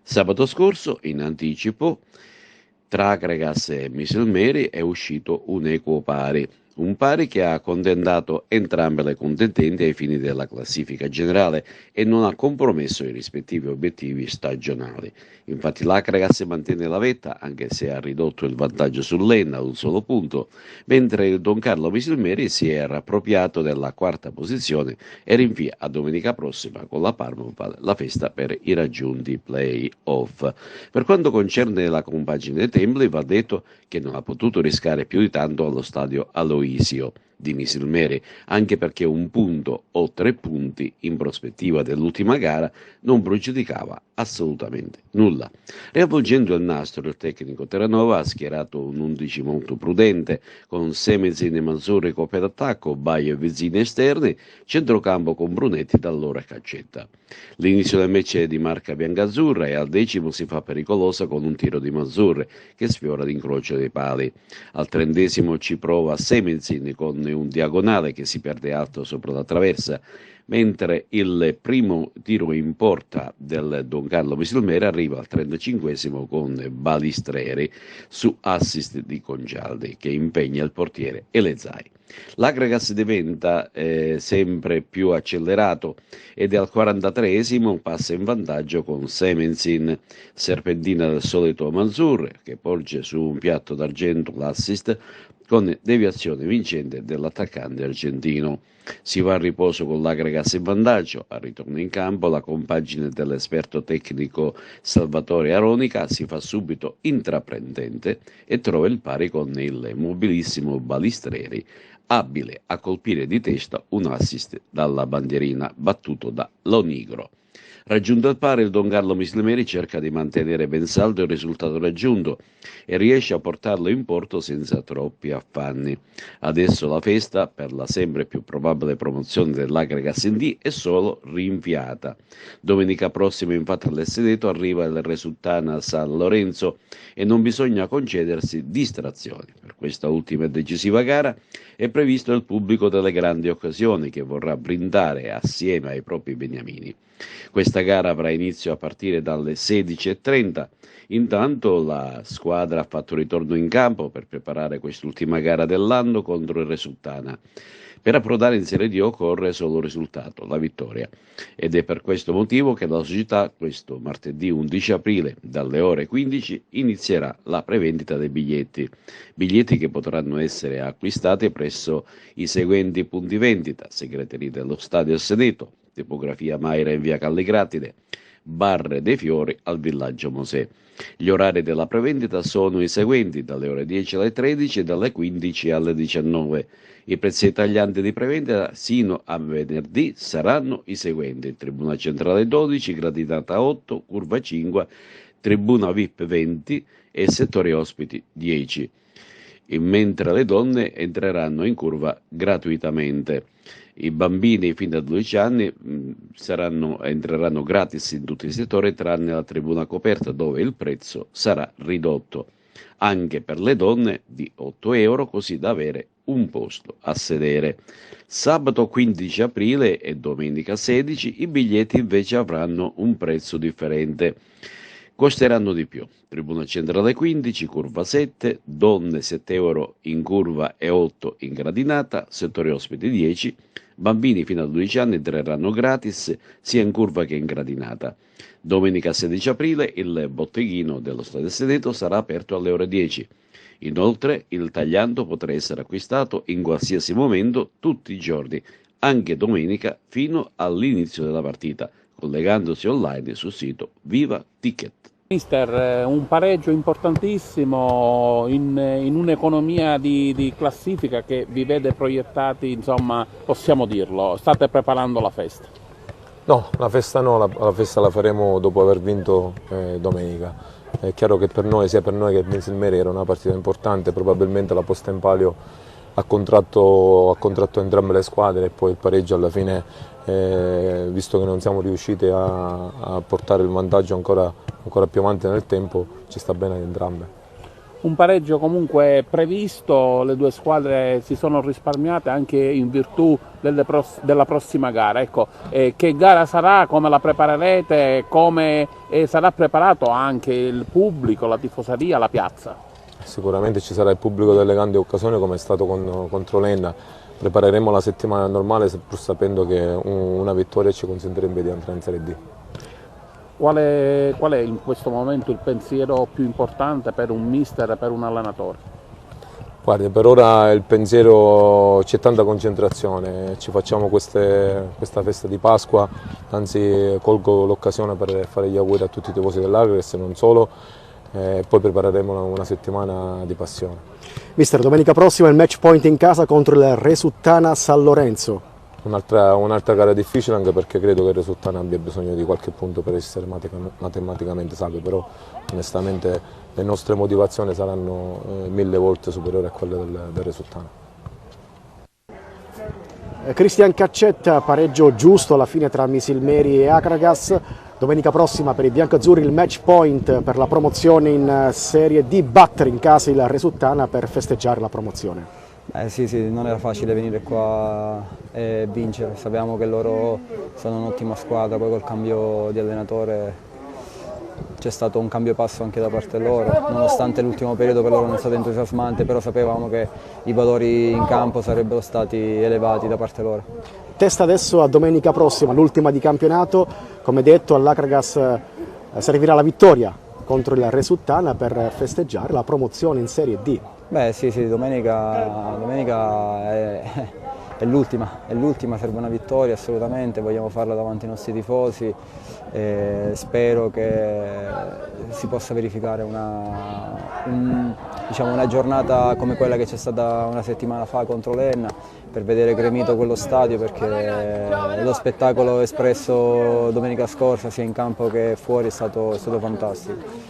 Sabato scorso, in anticipo, tra Agregas e Misilmeri è uscito un equo pari, un pari che ha accontentato entrambe le contendenti ai fini della classifica generale e non ha compromesso i rispettivi obiettivi stagionali. Infatti l'Agregas mantiene la vetta, anche se ha ridotto il vantaggio sull'Enna ad un solo punto, mentre il Don Carlo Misilmeri si è appropriato della quarta posizione e rinvia a domenica prossima con la Parmaval la festa per i raggiunti play-off. Per quanto concerne la compagine Tembli, va detto che non ha potuto rischiare più di tanto allo stadio Aloisio di Misilmeri, anche perché un punto o 3 punti in prospettiva dell'ultima gara non pregiudicava assolutamente nulla. Riavvolgendo il nastro, il tecnico Terranova ha schierato un 11 molto prudente, con 6 mezzine Manzurri coppia d'attacco, Baio e Vizzini esterni, centrocampo con Brunetti dall'ora Caccetta. L'inizio del match è di marca biancazzurra e al decimo si fa pericolosa con un tiro di Manzurri che sfiora l'incrocio dei pali. Al 30° ci prova Semezzini con un diagonale che si perde alto sopra la traversa, mentre il primo tiro in porta del Don Carlo Misilmera arriva al 35° con Balistreri su assist di Concialdi che impegna il portiere Elezai. L'Agregas diventa sempre più accelerato ed al 43° passa in vantaggio con Semenzin, serpentina del solito Manzur che porge su un piatto d'argento l'assist con deviazione vincente dell'attaccante argentino. Si va a riposo con l'Agregas in vantaggio, al ritorno in campo la compagine dell'esperto tecnico Salvatore Aronica si fa subito intraprendente e trova il pari con il mobilissimo Balistreri, abile a colpire di testa un assist dalla bandierina battuto da Lonigro. Raggiunto il pari, il Don Carlo Mislimeri cerca di mantenere ben saldo il risultato raggiunto e riesce a portarlo in porto senza troppi affanni. Adesso la festa, per la sempre più probabile promozione dell'Agregas in D, è solo rinviata. Domenica prossima, infatti, all'Esteneto arriva il Resultana San Lorenzo e non bisogna concedersi distrazioni. Per questa ultima e decisiva gara è previsto il pubblico delle grandi occasioni che vorrà brindare assieme ai propri beniamini. Questa gara avrà inizio a partire dalle 16:30. Intanto la squadra ha fatto ritorno in campo per preparare quest'ultima gara dell'anno contro il Resultana. Per approdare in Serie D occorre solo risultato, la vittoria. Ed è per questo motivo che la società, questo martedì 11 aprile, dalle ore 15, inizierà la prevendita dei biglietti. Biglietti che potranno essere acquistati presso i seguenti punti vendita: segreteria dello Stadio Seneto, tipografia Maira in via Calligratide, Bar dei Fiori al Villaggio Mosè. Gli orari della prevendita sono i seguenti: dalle ore 10 alle 13 e dalle 15 alle 19. I prezzi taglianti di prevendita sino a venerdì saranno i seguenti: Tribuna Centrale 12, gradinata 8, curva 5, Tribuna VIP 20 e settori ospiti 10, mentre le donne entreranno in curva gratuitamente. I bambini fino a 12 anni entreranno gratis in tutti i settori tranne la tribuna coperta dove il prezzo sarà ridotto anche per le donne di 8 euro, così da avere un posto a sedere. Sabato 15 aprile e domenica 16 i biglietti invece avranno un prezzo differente. Costeranno di più. Tribuna centrale 15, curva 7, donne 7 euro in curva e 8 in gradinata, settore ospiti 10, bambini fino a 12 anni entreranno gratis sia in curva che in gradinata. Domenica 16 aprile il botteghino dello Stadio Seneto sarà aperto alle ore 10. Inoltre il tagliando potrà essere acquistato in qualsiasi momento tutti i giorni, anche domenica fino all'inizio della partita, collegandosi online sul sito Viva Ticket. Mister, un pareggio importantissimo in un'economia di classifica che vi vede proiettati, insomma, possiamo dirlo, state preparando la festa. No, la festa no, la festa la faremo dopo aver vinto domenica. È chiaro che per noi, sia per noi che per Misilmeri, era una partita importante, probabilmente la posta in palio ha contratto entrambe le squadre e poi il pareggio alla fine, visto che non siamo riusciti a portare il vantaggio ancora più avanti nel tempo, ci sta bene ad entrambe. Un pareggio comunque previsto, le due squadre si sono risparmiate anche in virtù della prossima gara. Ecco, che gara sarà, come la preparerete, come sarà preparato anche il pubblico, la tifoseria, la piazza? Sicuramente ci sarà il pubblico delle grandi occasioni come è stato contro l'Enna. Prepareremo la settimana normale pur sapendo che una vittoria ci consentirebbe di entrare in Serie D. Qual è in questo momento il pensiero più importante per un mister e per un allenatore? Guardi, per ora il pensiero, c'è tanta concentrazione, ci facciamo questa festa di Pasqua, anzi colgo l'occasione per fare gli auguri a tutti i tifosi dell'Agres e non solo, poi prepareremo una settimana di passione. Mister, domenica prossima il match point in casa contro il Resuttana San Lorenzo. Un'altra gara difficile anche perché credo che il Resuttana abbia bisogno di qualche punto per essere matematicamente salvo, però onestamente le nostre motivazioni saranno 1000 volte superiori a quelle del Resuttana. Cristian Caccetta, pareggio giusto alla fine tra Misilmeri e Akragas. Domenica prossima per i biancazzurri il match point per la promozione in Serie D, battere in casa il Resuttana per festeggiare la promozione. Sì, non era facile venire qua e vincere, sappiamo che loro sono un'ottima squadra, poi col cambio di allenatore c'è stato un cambio passo anche da parte loro, nonostante l'ultimo periodo per loro non è stato entusiasmante, però sapevamo che i valori in campo sarebbero stati elevati da parte loro. Testa adesso a domenica prossima, l'ultima di campionato, come detto all'Akragas servirà la vittoria contro il Resuttana per festeggiare la promozione in Serie D. Sì, domenica è l'ultima, serve una vittoria assolutamente, vogliamo farla davanti ai nostri tifosi e spero che si possa verificare una giornata come quella che c'è stata una settimana fa contro l'Enna per vedere gremito quello stadio, perché lo spettacolo espresso domenica scorsa sia in campo che fuori è stato fantastico.